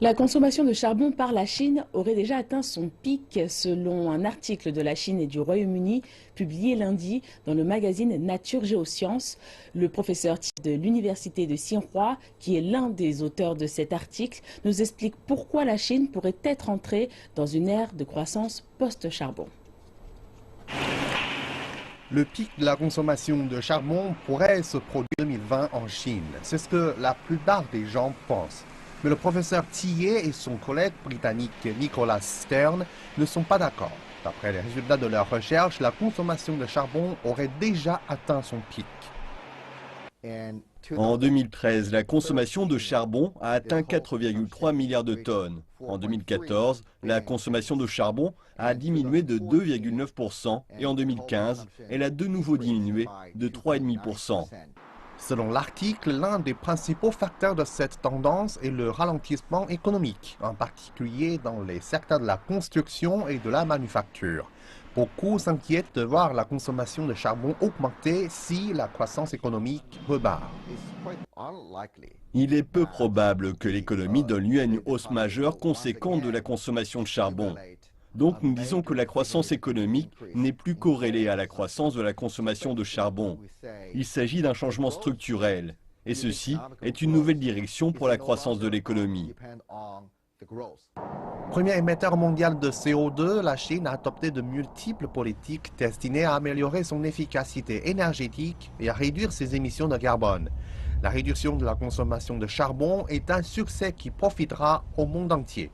La consommation de charbon par la Chine aurait déjà atteint son pic selon un article de la Chine et du Royaume-Uni publié lundi dans le magazine Nature Géosciences. Le professeur de l'université de Tsinghua, qui est l'un des auteurs de cet article, nous explique pourquoi la Chine pourrait être entrée dans une ère de croissance post-charbon. Le pic de la consommation de charbon pourrait se produire en 2020 en Chine. C'est ce que la plupart des gens pensent. Mais le professeur Thier et son collègue britannique Nicholas Stern ne sont pas d'accord. D'après les résultats de leur recherche, la consommation de charbon aurait déjà atteint son pic. En 2013, la consommation de charbon a atteint 4,3 milliards de tonnes. En 2014, la consommation de charbon a diminué de 2,9% et en 2015, elle a de nouveau diminué de 3,5%. Selon l'article, l'un des principaux facteurs de cette tendance est le ralentissement économique, en particulier dans les secteurs de la construction et de la manufacture. Beaucoup s'inquiètent de voir la consommation de charbon augmenter si la croissance économique repart. Il est peu probable que l'économie donne lieu à une hausse majeure conséquente de la consommation de charbon. Donc nous disons que la croissance économique n'est plus corrélée à la croissance de la consommation de charbon. Il s'agit d'un changement structurel, et ceci est une nouvelle direction pour la croissance de l'économie. Premier émetteur mondial de CO2, la Chine a adopté de multiples politiques destinées à améliorer son efficacité énergétique et à réduire ses émissions de carbone. La réduction de la consommation de charbon est un succès qui profitera au monde entier.